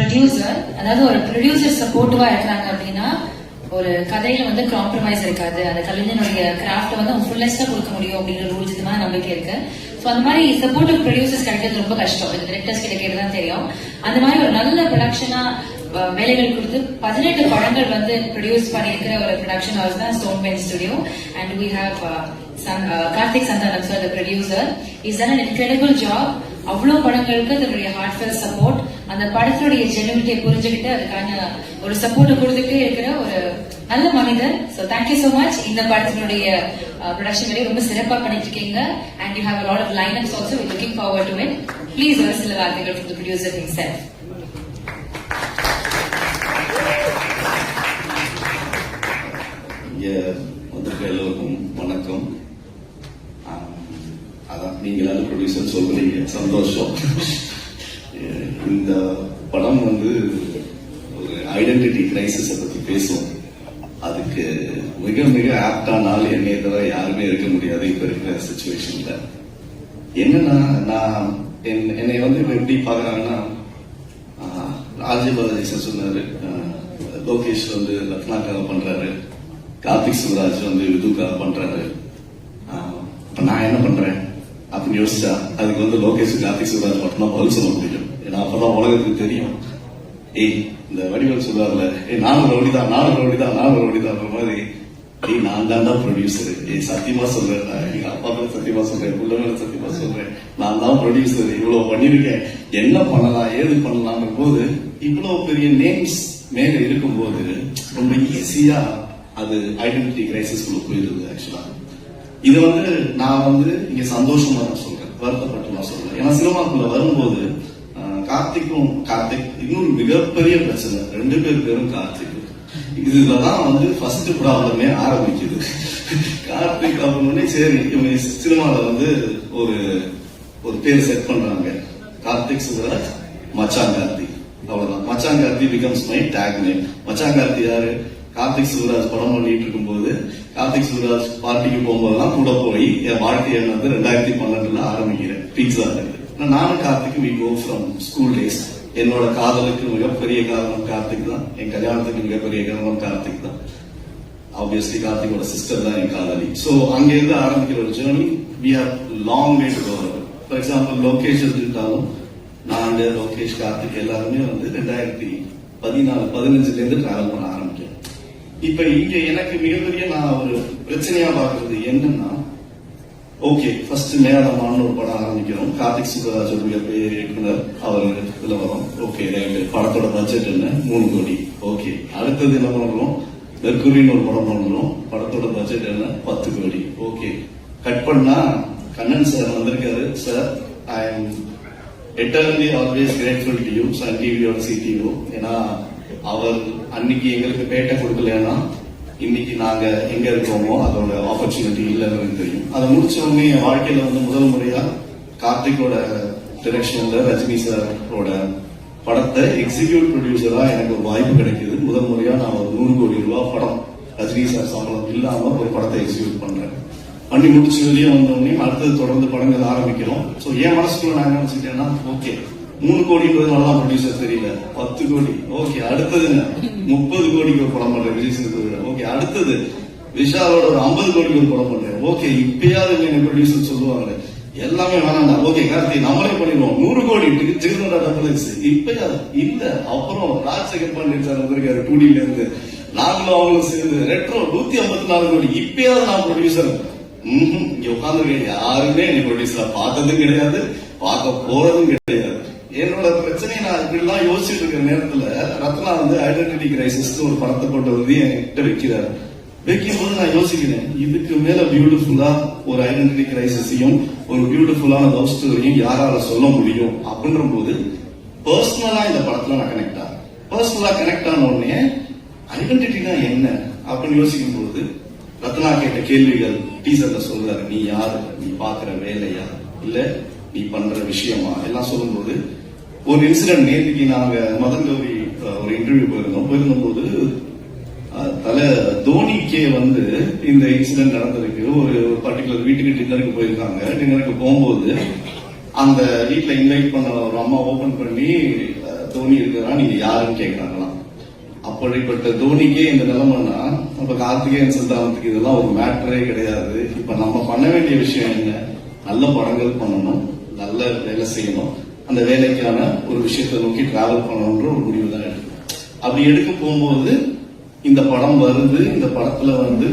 Producer, அதாவது ஒரு producer சப்போர்ட்டிவா இருக்கிறாங்க அப்படின்னா ஒரு கதையில வந்து காம்ப்ரமைஸ் இருக்காது. அந்த கலைஞனுடைய கிராஃப்ட் வந்து அவங்க ஃபுல்லஸ்டா கொடுக்க முடியும் அப்படிங்கிற ரூல்ஸ் இது மாதிரி நம்பிக்கை இருக்கு. ஸோ அந்த மாதிரி சப்போர்ட்டிவ் ப்ரொடியூசர்ஸ் கிடைக்கிறது ரொம்ப கஷ்டம். டிரெக்டர்ஸ் கிடைக்கிறது தான் தெரியும். அந்த மாதிரி ஒரு நல்ல ப்ரொடக்ஷனா வேலைகள் கொடுத்து 18 படங்கள் வந்து ப்ரொடியூஸ் பண்ணியிருக்கிற ஒரு ப்ரொடக்ஷன் ஹவுஸ் தான் Stone Bench studio. And we have Karthik Santhanam sir, the producer. He's done an incredible job. அவ்வளோ படங்களுக்கு அதனுடைய ஹார்ட்ஃபெல் சப்போர்ட், அந்த படத்தினுடைய ஜெனுவிட்டியை புரிஞ்சுக்கிட்டு அதுக்கான ஒரு சப்போர்ட்டை கொடுத்துட்டே இருக்கிற ஒரு நல்ல மனிதர். So thank you so much. இந்த படத்தினுடைய ப்ரொடக்ஷன் வேலையை ரொம்ப சிறப்பாக பண்ணிட்டு இருக்கீங்க. And you have a lot of lineups also. We're looking forward to it. Please ஒரு சில வார்த்தைகள் from the producer himself. எல்லோருக்கும் வணக்கம். அதான் நீங்களால ப்ரொடியூசர் சொல்றீங்க, சந்தோஷம். இந்த படம் வந்து ஒரு ஐடென்டிட்டி கிரைசிஸை பத்தி பேசும். அதுக்கு மிக மிக ஆப்டான ஆள் என்னைய தவிர யாருமே இருக்க முடியாது இப்ப இருக்கிற சிச்சுவேஷன்ல. என்னன்னா நான் என்னை வந்து இப்ப எப்படி பாக்குறாங்கன்னா, ராஜி பாலாஜி சொன்னாரு, லோகேஷ் வந்து ரத்னாக்காக பண்றாரு, கார்த்திக் சுப்ராஜ் வந்து விதுக்காக பண்றாரு. இப்ப நான் என்ன பண்றேன் அப்படின்னு யோசிச்சா அதுக்கு வந்து லோகேஷ் கார்த்திக் சுப்ராஜ் மட்டும்தான் பதில் சொல்ல முடியும். ஏன்னா அப்பதான் உலகத்துக்கு தெரியும், இந்த வடிவல் சொல்றாருல, நானும் ரவுடிதான் மாதிரி, நான் தான்டா ப்ரொடியூசர். சத்தியமா சொல்றேன், எங்க அப்பா மேல சத்தியமா சொல்றேன், புள்ள மேல சத்தியமா சொல்றேன், நான் தான் ப்ரொடியூசர். இவ்வளவு பண்ணிருக்கேன், என்ன பண்ணலாம் ஏது பண்ணலாம் போது இவ்வளவு பெரிய நேம்ஸ் மேல இருக்கும்போது ரொம்ப ஈஸியா அது ஐடென்டிட்டி கிரைசிஸ் போயிருது. ஆக்சுவலா இது வந்து நான் வந்து இங்க சந்தோஷமா தான் சொல்றேன், வருத்தப்பட்டு நான் சொல்றேன். ஏன்னா சினிமாக்குள்ள வரும்போது கார்த்திக் இன்னொரு மிகப்பெரிய பிரச்சனை, 2 பேரும் கார்த்திக். இதுலதான் வந்து ஃபர்ஸ்ட் ப்ராப்ளமே ஆரம்பிக்குது. கார்த்திக் அப்படின்னே சரி இவங்க சினிமால வந்து ஒரு பேர் செட் பண்றாங்க, கார்த்திக் சுப்ராஜ் மச்சான் கார்த்திக். அவ்வளவுதான், மச்சான் Karthik becomes my take name. மச்சான் கார்த்திக் யாரு? கார்த்திக் சுப்ராஜ் படம் பண்ணிட்டு இருக்கும்போது, கார்த்திக் சுப்ராஜ் பார்ட்டிக்கு போகும்போதெல்லாம் கூட போய் என் வாழ்க்கையை வந்து 2012 ஆரம்பிக்கிறேன் பீட்சா. நானும் Karthik we go from school days. என்னோட காதலுக்கு மிகப்பெரிய காரணம் கார்த்திக் தான், என் கல்யாணத்துக்கு மிகப்பெரிய காரணம் கார்த்திக் தான். ஆப்வியஸ்லி கார்த்திகோட சிஸ்டர் தான் என் காதலி. சோ அங்க இருந்து ஆரம்பிக்கிற ஒரு journey we have long way to go. For example Lokesh எடுத்துக்கிட்டாலும், நான் லோகேஷ் கார்த்திக் எல்லாருமே வந்து 2014-15 இருந்து டிராவல் பண்ண ஆரம்பிக்கிறேன். இப்ப இங்க எனக்கு மிகப்பெரிய நான் ஒரு பிரச்சனையா பாக்குறது என்னன்னா, ஓகே ஃபர்ஸ்ட் மேடமான ஒரு படம் ஆரம்பிக்கிறோம், கார்த்திக் சுப்ராஜ் மிகப்பெரிய இயக்குனர், அவர் இதுல வரும். ஓகே படத்தோட பட்ஜெட் என்ன? 3 கோடி. ஓகே அடுத்தது என்ன பண்றோம்? மெர்க்குரின்னு ஒரு படம் பண்றோம், படத்தோட பட்ஜெட் என்ன? 10 கோடி. ஓகே கட் பண்ணா கண்ணன் சார் வந்திருக்காரு. Sir I am eternally always grateful to you, Sun TVயோட CTO. ஏன்னா அவர் அன்னைக்கு எங்களுக்கு பேட்டை கொடுக்கலன்னா இன்னைக்கு நாங்க எங்க இருக்கோமோ அதோட ஆப்பர்ச்சுனிட்டி இல்லைன்னு தெரியும். அதை முடிச்ச உடனே என் வாழ்க்கையில வந்து முதல் முறையா கார்த்திகோட டிரெக்ஷன்ல ரஜினி சாரோட படத்தை எக்ஸிக்யூட் ப்ரொடியூசரா எனக்கு ஒரு வாய்ப்பு கிடைக்குது. முதல் முறையா நான் ஒரு 100 கோடி ரூபாய் படம் ரஜினி சார் சம்பளம் இல்லாம ஒரு படத்தை எக்ஸிக்யூட் பண்றேன். பண்ணி முடிச்சு வெளியே வந்தோடனே அடுத்தது தொடர்ந்து படங்கள் ஆரம்பிக்கிறோம். ஸோ என் மனசுக்குள்ள நான் என்ன நினைச்சிட்டேன்னா, ஓகே 3 கோடின்றது நல்லா ப்ரொடியூசர் தெரியல, 10 கோடி. ஓகே அடுத்தது 30 கோடிக்கு ஒரு படம் பண்றேன் விஜய் சேதுபதி. ஓகே அடுத்தது விஷாலோட ஒரு 50 கோடிக்கு ஒரு படம் பண்றேன். ஓகே இப்பயாவது என்ன ப்ரொடியூசர் சொல்லுவாங்க, எல்லாமே வேணாண்டா. ஓகே கார்த்தி நம்மளே பண்ணிடுவோம், 100 கோடி இப்பயாவது இல்ல. அப்புறம் ராஜசேகர் பாண்டியன் சார் வந்திருக்காரு 2Dல இருந்து, நாங்களும் அவங்களும் சேர்ந்து ரெட்ரோ 154 கோடி. இப்பயாவது நான் ப்ரொடியூசர் இங்க உட்கார்ந்து யாருமே என்னை ப்ரொடியூசரா பார்த்ததும் கிடையாது, பார்க்க போறதும் கிடையாது. என்னோட பிரச்சனையை நான் இப்படி எல்லாம் யோசிச்சுட்டு இருக்கிற நேரத்துல ரத்னா வந்து ஐடென்டிட்டி கிரைசிஸ் ஒரு படத்தை கொண்டு வந்து என்கிட்ட வைக்கிறாரு. வைக்கும்போது நான் யோசிக்கிறேன், இதுக்கு மேல பியூட்டிஃபுல்லா ஒரு ஐடென்டிட்டி கிரைசிஸையும் ஒரு பியூட்டிஃபுல்லான லவ் ஸ்டோரியும் யாரால சொல்ல முடியும் அப்படின்ற போது பர்சனலா இந்த படத்துல நான் கனெக்ட் ஆனேன். பர்சனலா கனெக்ட் ஆன உடனே ஐடென்டிட்டினா என்ன அப்படின்னு யோசிக்கும் போது ரத்னா கேட்ட கேள்விகள் டீசர்ல சொல்றாரு, நீ யாரு, நீ பாக்குற வேலையா இல்ல நீ பண்ற விஷயமா எல்லாம் சொல்லும்போது ஒரு இன்சிடென்ட். நேற்றுக்கு நாங்க மதன் கௌரி ஒரு இன்டர்வியூ போயிருந்தோம் போது தலை தோனிக்கே வந்து இந்த இன்சிடென்ட் நடந்திருக்கு. ஒரு பர்டிகுலர் வீட்டுக்கு டின்னருக்கு போயிருக்காங்க. டின்னருக்கு போகும்போது அந்த வீட்டுல இன்வைட் பண்ண ஒரு அம்மா ஓபன் பண்ணி தோனி இருக்கிறா, நீங்க யாருன்னு கேட்கறாங்களாம். அப்படிப்பட்ட தோனிக்கே இந்த நிலைமைன்னா அப்ப கார்த்திகேயன் சித்தாந்தத்துக்கு இதெல்லாம் ஒரு மேட்டரே கிடையாது. இப்ப நம்ம பண்ண வேண்டிய விஷயம் என்ன? நல்ல படங்கள் பண்ணணும், நல்ல வேலை செய்யணும், அந்த வேலைக்கான ஒரு விஷயத்தை நோக்கி டிராவல் பண்ணணும்ன்ற ஒரு முடிவு தான் எடுக்கணும். அப்படி எடுக்க போகும்போது இந்த படம் வருது. இந்த படத்துல வந்து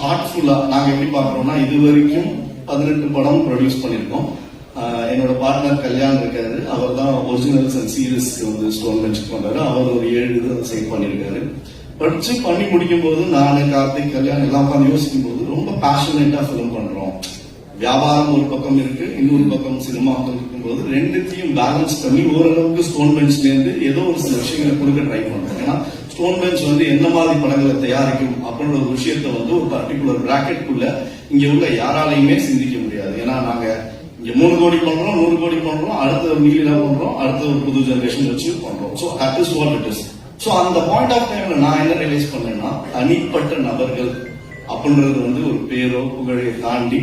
ஹார்ட்ஃபுல்லா நாங்க எப்படி பாக்குறோம்னா, இது வரைக்கும் 18 படம் ப்ரொடியூஸ் பண்ணிருக்கோம். என்னோட பார்ட்னர் கல்யாண் இருக்காரு, அவர் தான் ஒரிஜினல்ஸ் அண்ட் சீரியஸ்க்கு வந்து ஸ்டோன் பெஞ்ச் பண்றாரு. அவர் ஒரு 7 இது சைன் பண்ணிருக்காரு. படிச்சு பண்ணி முடிக்கும் போது நானு கார்த்திக் கல்யாண் எல்லாம் உட்காந்து யோசிக்கும் போது ரொம்ப பேஷனேட்டா ஃபிலிம் பண்றோம். வியாபாரம் ஒரு பக்கம் இருக்கு, இன்னொரு பக்கம் சினிமா இருக்கும்போது ரெண்டுத்தையும் பேலன்ஸ் பண்ணி ஓரளவுக்கு ஸ்டோன் பெஞ்ச்ல இருந்து ஏதோ ஒரு சில விஷயங்களை கொடுக்க ட்ரை பண்றோம். ஏன்னா ஸ்டோன் பெஞ்ச் வந்து எந்த மாதிரி படங்களை தயாரிக்கும் அப்படின்ற ஒரு விஷயத்த வந்து ஒரு பர்டிகுலர் பிராக்கெட்டுக்குள்ள இங்க உள்ள யாராலையுமே சிந்திக்க முடியாது. ஏன்னா நாங்க இங்க 3 கோடி பண்றோம், 100 கோடி பண்றோம், அடுத்த ஒரு மீடியா பண்றோம், அடுத்த ஒரு புது ஜெனரேஷன் வச்சு பண்றோம். So that is what it is. So அந்த பாயிண்ட் ஆஃப் டைம்ல நான் என்ன ரியலைஸ் பண்ணேன்னா, தனிப்பட்ட நபர்கள் அப்படின்றது வந்து ஒரு பேரோ புகழையை தாண்டி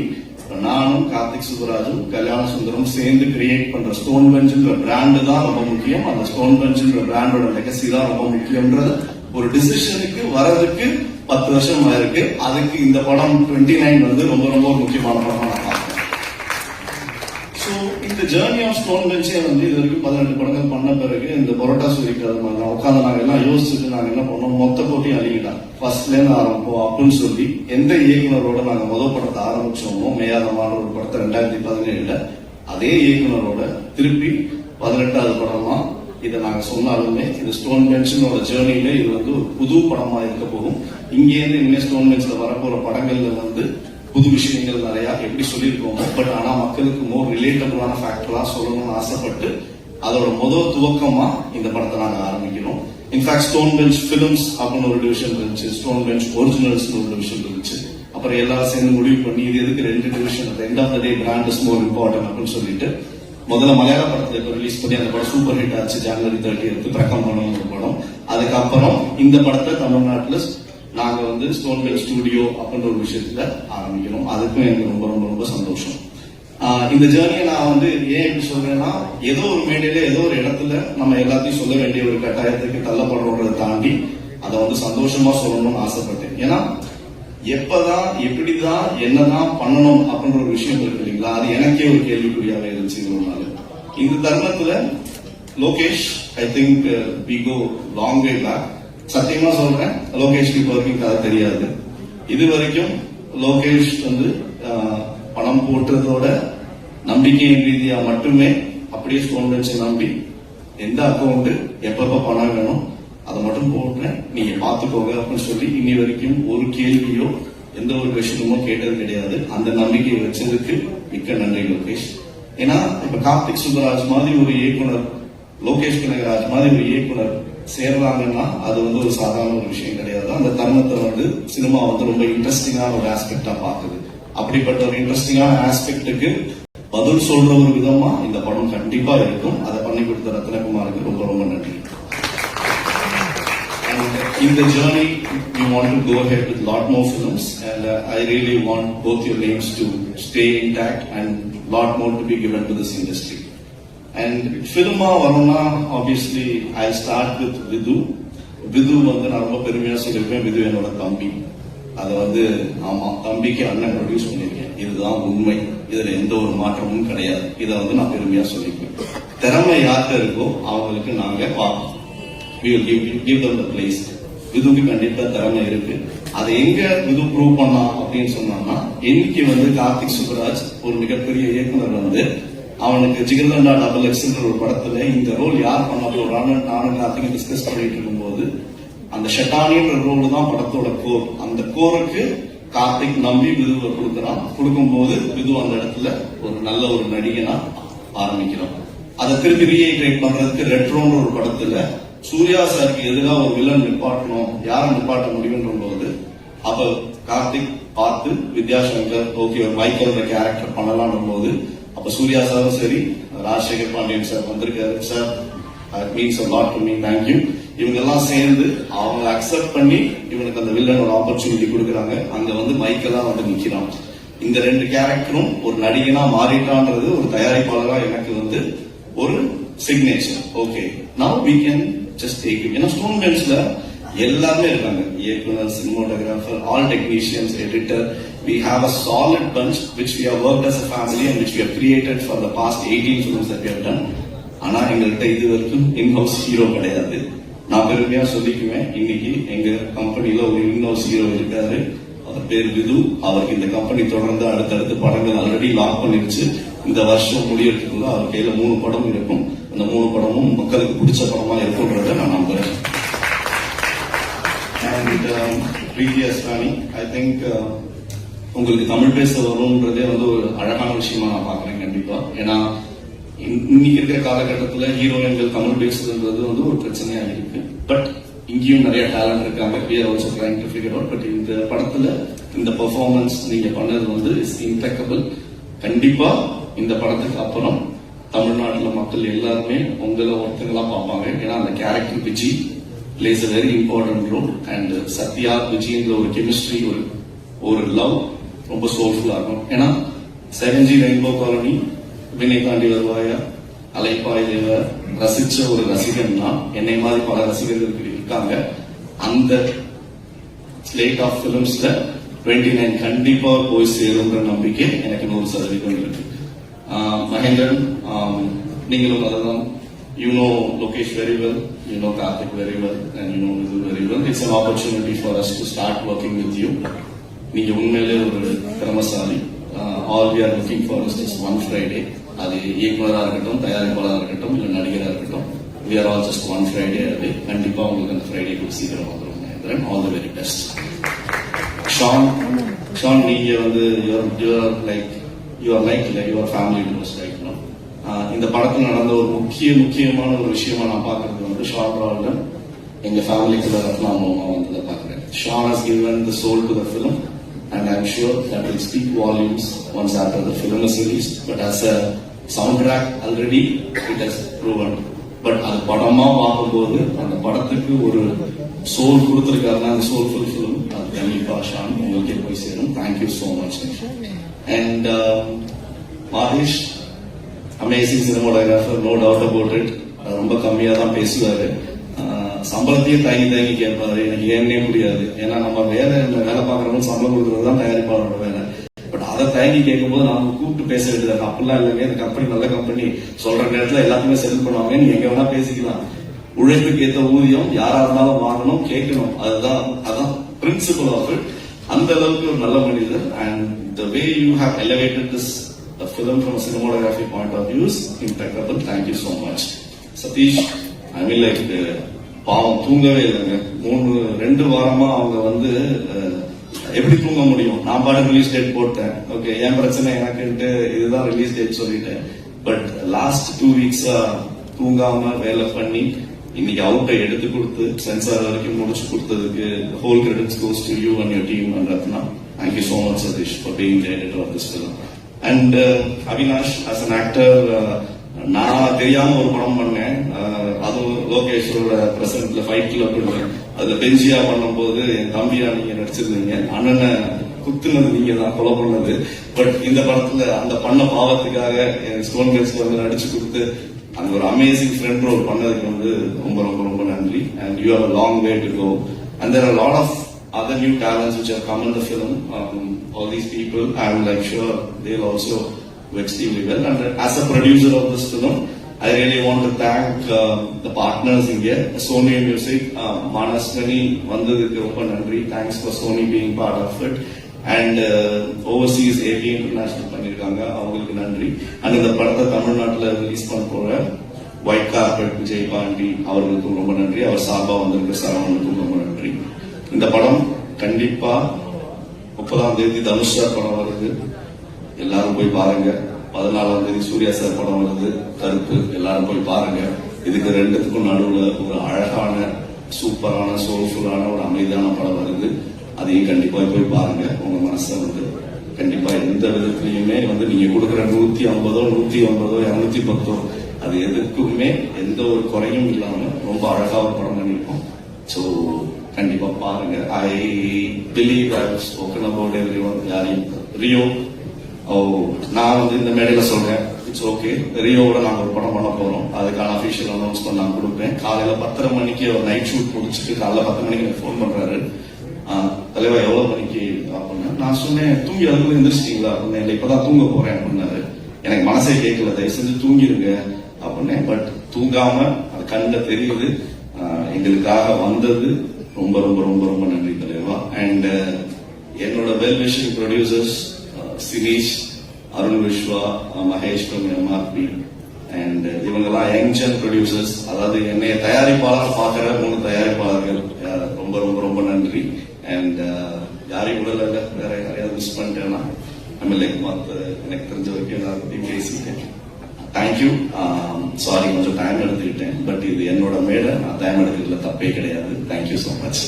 நானும் கார்த்திக் சுப்பராஜும் கல்யாண சுந்தரம் சேர்ந்து கிரியேட் பண்ற ஸ்டோன் பெஞ்சுன்ற பிராண்டு தான் ரொம்ப முக்கியம். அந்த ஸ்டோன் பெஞ்சுன்ற பிராண்டோட லெகசி தான் ரொம்ப முக்கியம்ன்றது ஒரு டிசிஷனுக்கு வரதுக்கு 10 வருஷம் ஆயிருக்கு. அதுக்கு இந்த படம் 29 வந்து ரொம்ப ரொம்ப முக்கியமான படமா நான் பார்க்கிறேன். ஸோ இந்த ஜேர்னி ஆஃப் ஸ்டோன் பெஞ்சே வந்து இது வரைக்கும் 18 படங்கள் பண்ண பிறகு இந்த பரோட்டா சூரிக்காத மாதிரி உட்காந்து நாங்க எல்லாம் யோசிச்சுட்டு நாங்க என்ன பண்ணோம், மொத்த போட்டியும் அழிக்கிட்டோம், ஃபர்ஸ்ட்ல இருந்து ஆரம்பிப்போம் அப்படின்னு சொல்லி எந்த இயக்குனரோட நாங்க முதல் படத்தை ஆரம்பிச்சோமோ, மேயாதமான ஒரு படத்தை 2017 அதே இயக்குனரோட திருப்பி 18வது படமா இதை நாங்க சொன்னாலுமே இது ஸ்டோன் பெஞ்சோட ஜேர்னில இது வந்து ஒரு புது படமா இருக்க போகும். இங்கேருந்து இனிமே ஸ்டோன் பெஞ்ச்ல வரப்போற படங்கள்ல வந்து புது விஷயங்கள் நிறைய எப்படி சொல்லியிருக்கோம், பட் ஆனா மக்களுக்கு மோர் ரிலேட்டபிளான ஃபேக்டரா சொல்லணும்னு ஆசைப்பட்டு அதோட முதல் துவக்கமா இந்த படத்தை நாங்க ஆரம்பிக்கிறோம். இன்ஃபேக்ட் ஸ்டோன் பெஞ்ச் பிலிம்ஸ் அப்படின்னு ஒரு டிவிஷன் இருந்துச்சு, ஸ்டோன் பெஞ்ச் ஒரிஜினல்ஸ் ஒரு டிவிஷன் இருந்துச்சு. அப்புறம் எல்லாரும் சேர்ந்து முடிவு பண்ணி இது எதுக்கு 2 division, end of the day brand is more important அப்படின்னு சொல்லிட்டு முதல்ல மலையாள படத்தை இப்போ ரிலீஸ் பண்ணி அந்த படம் சூப்பர் ஹிட் ஆச்சு. ஜனவரி 30 பிரக்கம் பண்ண ஒரு படம். அதுக்கப்புறம் இந்த படத்தை தமிழ்நாட்டுல நாங்க வந்து ஸ்டோன் பெஞ்ச் ஸ்டுடியோ அப்படின்ற ஒரு விஷயத்துல ஆரம்பிக்கிறோம். அதுக்கும் எனக்கு ரொம்ப ரொம்ப ரொம்ப சந்தோஷம். இந்த ஜேர்னியை நான் வந்து ஏன் எப்படி சொல்றேன்னா, ஏதோ ஒரு மேடையில ஏதோ ஒரு இடத்துல நம்ம எல்லாத்தையும் சொல்ல வேண்டிய ஒரு கட்டாயத்துக்கு தள்ளப்படுறதை தாண்டி அதை வந்து சந்தோஷமா சொல்லணும்னு ஆசைப்பட்டேன். ஏன்னா எப்பதான் எப்படிதான் என்னதான் பண்ணணும் அப்படின்ற ஒரு விஷயம் இருக்கு இல்லைங்களா, அது எனக்கே ஒரு கேள்விக்குறியாவே இருந்துச்சு இவ்வளவு நாள். இந்த தருணத்துல Lokesh, I think we go long way back. சத்தியமா சொல்றேன், லோகேஷ்க்கு இப்போ வரைக்கும் கதை தெரியாது. இது வரைக்கும் லோகேஷ் வந்து பணம் போட்டதோட நம்பிக்கையின் ரீதியா மட்டுமே அப்படியே ஸ்டோன் பெஞ்சை நம்பி எந்த அக்கௌண்ட் எப்பப்ப பணம் வேணும் அதை மட்டும் போடுறேன், நீங்க பாத்துக்கோங்க அப்படின்னு சொல்லி இன்னி வரைக்கும் ஒரு கேள்வியோ எந்த ஒரு கொஸ்டினுமோ கேட்டது கிடையாது. அந்த நம்பிக்கையை வச்சதுக்கு மிக்க நன்றி லோகேஷ். ஏன்னா இப்ப கார்த்திக் சுப்பராஜ் மாதிரி ஒரு இயக்குனர், லோகேஷ் கனகராஜ் மாதிரி ஒரு இயக்குனர் சேர்றாங்கன்னா அது வந்து ஒரு சாதாரண ஒரு விஷயம் கிடையாது. அந்த தருணத்தை வந்து சினிமா வந்து ரொம்ப இன்ட்ரெஸ்டிங்கான ஒரு ஆஸ்பெக்டா பாக்குது. அப்படிப்பட்ட ஒரு இன்ட்ரெஸ்டிங்கான ஆஸ்பெக்டுக்கு பதில் சொல்ற ஒரு விதமா இந்த படம் கண்டிப்பா இருக்கும். அதை பண்ணி கொடுத்த ரத்னகுமாருக்கு ரொம்ப ரொம்ப நன்றி. In the journey, we want to go ahead with a lot more films, and I really want both your names to stay intact and lot more to be given to this industry. And filma varuna, obviously, I'll start with Vidhu. Vidhu வந்து நான் ரொம்ப பெருமையா சொல்லியிருப்பேன், விது என்னோட தம்பி. அதை வந்து ஆமா, தம்பிக்கு அண்ணன் ப்ரொடியூஸ் பண்ணியிருக்கேன், இதுதான் உண்மை, இதுல எந்த ஒரு மாற்றமும் கிடையாது. இதை வந்து நான் பெருமையா சொல்லியிருப்பேன். திறமை யார்கிட்ட இருக்கோ அவங்களுக்கு நாங்க பார்ப்போம், we will give them the place. விதுக்கு கண்டிப்பா திறமை இருக்கு. அதை எங்க விது ப்ரூவ் பண்ணா அப்படின்னு சொன்னோம்னா, இன்னைக்கு வந்து கார்த்திக் சுப்பராஜ் ஒரு மிகப்பெரிய இயக்குனர் வந்து அவனுக்கு ஜிகர்தண்டா டபுள் எக்ஸ்ன்ற ஒரு படத்துல இந்த ரோல் யார் பண்ண போறான்னு நானும் கார்த்திக் டிஸ்கஸ் பண்ணிட்டு இருக்கும்போது, அந்த ஷெட்டானின்ற ரோல் தான் படத்தோட கோர். அந்த கோருக்கு கார்த்திக் நம்பி விதுவை கொடுக்குறான். கொடுக்கும்போது விது அந்த இடத்துல ஒரு நல்ல ஒரு நடிகனா ஆரம்பிக்கிறான். அதை திருப்பி ரீஐட்ரேட் பண்றதுக்கு ரெட்ரோன்ற ஒரு படத்துல சூர்யா சாருக்கு எதிராக ஒரு வில்லன் நிப்பாட்டணும், யாரை நிப்பாட்ட முடியும்ன்ற போது அப்ப கார்த்திக் பார்த்து வித்யாசங்கர் ஓகே ஒரு மைக்கேல் கேரக்டர் பண்ணலாம் போது, அப்ப சூர்யா சாரும் சரி, ராஜசேகர் பாண்டியன் சார் வந்திருக்காரு, sir means a lot to me, thank you. இவங்க எல்லாம் சேர்ந்து அவங்க அக்செப்ட் பண்ணி இவனுக்கு அந்த வில்லனோட ஆப்பர்ச்சுனிட்டி கொடுக்குறாங்க. அங்க வந்து மைக்கேலா வந்து நிக்கிறான். இந்த 2 கேரக்டரும் ஒரு நடிகனா மாறிட்டான்றது ஒரு தயாரிப்பாளரா எனக்கு வந்து ஒரு signature. Okay, now we can just take it. Stone Benchல எல்லாருமே இருக்காங்க, இயக்குனர், cinematographer, all technicians, editor. We have a solid bunch which we have worked as a family and which we have created for the past 18 films that we have done. ஆனா எங்கள்கிட்ட இது வரைக்கும் in-house hero கிடையாது. நான் பெருமையா சொல்லிக்குவேன், இன்னைக்கு எங்க கம்பெனில ஒரு in-house ஹீரோ இருக்காரு. அவர் பேர் விது. அவருக்கு இந்த கம்பெனி தொடர்ந்து அடுத்தடுத்து படங்கள் ஆல்ரெடி லாக் பண்ணிருச்சு. இந்த வருஷம் முடியறதுக்குள்ள அவர் கையில 3 படம் இருக்கும். அந்த 3 படமும் மக்களுக்கு பிடிச்ச படமா இருக்கும்ன்றத நான் நம்புறேன். And Preethi Asrani, I think உங்களுக்கு தமிழ் பேச வரும்ன்றதே வந்து ஒரு அழகான விஷயமா நான் பாக்குறேன் கண்டிப்பா. ஏன்னா இன்னைக்கு இருக்கிற காலகட்டத்துல ஹீரோயின்கள் தமிழ் பேசுறதுன்றது வந்து ஒரு பிரச்சனையா இருக்கு. பட் இங்கேயும் நிறைய டேலண்ட் இருக்காங்க. we are also trying to figure out. But இந்த படத்துல இந்த பெர்ஃபார்மன்ஸ் நீங்க பண்ணது வந்து இஸ் இம்பெக்கபிள். கண்டிப்பா இந்த படத்துக்கு அப்புறம் தமிழ்நாட்டுல மக்கள் எல்லாருமே உங்களை ஒருத்தங்களா பார்ப்பாங்க. ஏன்னா அந்த character Viji plays a very important role. and Sathya விஜின்ற ஒரு கெமிஸ்ட்ரி, ஒரு லவ் ரொம்ப சோல்ஃபுல்லா இருக்கும். ஏன்னா 7G ரெயின்போ காலனி, வினை தாண்டி வருவாயா, அலைப்பாய் தேவ ரசிச்ச ஒரு ரசிகன்னா என்னை மாதிரி பல ரசிகர்கள் இருக்காங்க. அந்த ஸ்லேட் ஆஃப் பிலிம்ஸ்ல 29 கண்டிப்பா போய் சேரும்ன்ற நம்பிக்கை எனக்கு 100% இருக்கு. மகேந்திரன், நீங்களும் அதெல்லாம், you know Lokesh very well, you know Karthik very well, and you know Vidhu very well. It's an opportunity for us to start working with you. நீங்க உண்மையிலே ஒரு திறமசாலி. All we are looking for is just one Friday. அது இயக்குனரா இருக்கட்டும், தயாரிப்பாளராக இருக்கட்டும், இல்ல நடிகராக இருக்கட்டும், we are all just one Friday away. கண்டிப்பா உங்களுக்கு அந்த ஃப்ரைடே கூட சீக்கிரம் வந்துடும் Mahendran. All the very best. Shaan, நீங்க வந்து you are like your family members right now. இந்த படத்துல நடந்த ஒரு முக்கியமான ஒரு விஷயமா நான் பாக்குறது வந்து ஷான் ரால்டன் எங்க ஃபேமிலிக்குள்ள ரத்னாமமா வந்ததை பாக்குறேன். Shaan has given the soul to the film and I'm sure that will speak volumes once after the film is released. But as a soundtrack already it has proven. But அது படமா பார்க்கும்போது அந்த படத்துக்கு ஒரு சோல் கொடுத்திருக்காருன்னா அந்த சோல்ஃபுல் ஃபிலிம் அது கண்டிப்பா Shawn உங்களுக்கே போய் சேரும். Thank you so much. And Mahesh, amazing cinematographer, no doubt about it. ரொம்ப கம்மியா தான் பேசுவாரு. சம்பளத்தையும் தயங்கி கேட்பாரு. எனக்கு ஏன்னே முடியாது. ஏன்னா நம்ம வேலை பார்க்கறவங்க சம்பளம் கொடுக்கறது தான் தயாரிப்பாளரோட வேலை. பட் அதை தயங்கி கேட்கும் போது நாம கூப்பிட்டு பேச வேண்டியது அப்படிலாம் இல்லைங்க. இந்த கம்பெனி நல்ல கம்பெனி, சொல்ற நேரத்துல எல்லாத்தையுமே செட்டில் பண்ணுவாங்க. நீங்க எங்க வேணா பேசிக்கலாம். உழைப்புக்கு ஏற்ற ஊதியம் யாரா இருந்தாலும் வாங்கணும், கேட்கணும். அதான் பிரின்சிபல் ஆஃப் இட். அந்த அளவுக்கு ஒரு நல்ல மனிதர். And the way you have elevated this film from a cinematography point of view is impeccable. Thank you so much. Satish, I mean like பாவம் தூங்கவே இல்லைங்க. 2 வாரமா அவங்க வந்து எப்படி தூங்க முடியும்? நான் பாட்டு ரிலீஸ் டேட் போட்டேன். ஓகே, என் பிரச்சனை எனக்குன்ட்டு இதுதான் ரிலீஸ் டேட் சொல்லிட்டேன். பட் லாஸ்ட் 2 வீக்ஸா தூங்காம வேலை பண்ணி இன்னைக்கு அவுட்டை எடுத்து கொடுத்து சென்சார் வரைக்கும் முடிச்சு கொடுத்ததுக்கு whole credits goes to you and your team and Ratna. Thank you so much Satish for being the editor of this film. And Avinash, as an actor, நான் தெரியாம ஒரு படம் பண்ணேன். அதுவும் லோகேஷோட பிரசன்ட்ல ஃபைட்ல பண்ணுவேன். அதுல பெஞ்சியா பண்ணும் போது என் தம்பியா நீங்க நடிச்சிருந்தீங்க. அண்ணனை குத்துனது நீங்க தான், கொலை பண்ணது. பட் இந்த படத்துல அந்த பண்ண பாவத்துக்காக ஸ்டோன் பெஞ்ச்ல வந்து நடிச்சு கொடுத்து அந்த ஒரு அமேசிங் ஃப்ரெண்ட் ரோல் பண்ணதுக்கு வந்து ரொம்ப ரொம்ப ரொம்ப நன்றி. And you have a long way to go. And there are a lot of other new talents which have come in the film. All these people, I am like sure they'll also do extremely well. And as a producer of this film, I really want to thank the partners in here, Sony Music, Manaswani vandadukku romba nandri. Thanks for Sony being part of it. And overseas AP International பண்ணிருக்காங்க, அவங்களுக்கு நன்றி. And இந்த படத்தை தமிழ்நாட்டுல release பண்ண போற white carpet Vijay Pandi அவர்களுக்கும் ரொம்ப நன்றி. அவர் சார்பா வந்திருக்க சரவணனுக்கும் ரொம்ப நன்றி. இந்த படம் கண்டிப்பா 30ஆம் தேதி தனுஷ் சார் படம் வருது, எல்லாரும் போய் பாருங்க. 14ஆம் தேதி சூர்யா சார் படம் வருது கருப்பு, எல்லாரும் போய் பாருங்க. இதுக்கு 2த்துக்கும் நடுவுல ஒரு அழகான சூப்பரான சோல்ஃபுல்லான ஒரு அமைதியான படம் வருது. அதையும் கண்டிப்பா போய் பாருங்க. உங்க மனசை வந்து கண்டிப்பா எந்த விதத்திலையுமே வந்து நீங்க கொடுக்குற 150, 150, 210 அது எதுக்குமே எந்த ஒரு குறையும் இல்லாம ரொம்ப அழகா ஒரு படம் பண்ணிருக்கோம். சோ கண்டிப்பா பாருங்க. I believe I have spoken about everyone. யாரையும் ரியோ நான் வந்து இந்த மேடையில சொல்றேன், இட்ஸ் ஓகே. ரியோவோட நாங்க ஒரு படம் பண்ண போறோம். அதுக்கான அபிஷியல் அனௌன்ஸ்மெண்ட் நான் கொடுப்பேன். காலையில 10:30 மணிக்கு ஒரு நைட் ஷூட் முடிச்சுட்டு காலைல 10 மணிக்கு எனக்கு ஃபோன் பண்றாரு. தலைவா எவ்வளவு மணிக்கு அப்படின்னா நான் சொன்னேன் தூங்கி அதுக்குள்ள எந்திரிச்சிட்டீங்களா அப்படின்னு. இல்லை இப்பதான் தூங்க போறேன் அப்படின்னாரு. எனக்கு மனசே கேட்கல, தயவு செஞ்சு தூங்கிடுங்க அப்படின்னு. பட் தூங்காம அது கண்ட தெரியுது. எங்களுக்காக வந்தது ரொம்ப ரொம்ப ரொம்ப ரொம்ப நன்றி தலைவா. அண்ட் என்னோட well wishing producers Sineesh, Arun Viswa, Mahesh from MRP and இவங்கெல்லாம் யங்ஜன் ப்ரொடியூசர்ஸ். அதாவது என்னைய தயாரிப்பாளர் பார்க்கிற 3 தயாரிப்பாளர்கள் ரொம்ப ரொம்ப ரொம்ப நன்றி. அண்ட் யாரையும் உடல வேற யாரையாவது மிஸ் பண்ணிட்டேன்னா எனக்கு தெரிஞ்ச வரைக்கும் எல்லாத்தையும் பேசிட்டேன். தேங்க்யூ. சாரி கொஞ்சம் டைம் எடுத்துக்கிட்டேன். பட் இது என்னோட மேடை, நான் டைம் எடுக்கிறதுல தப்பே கிடையாது. Thank you so much.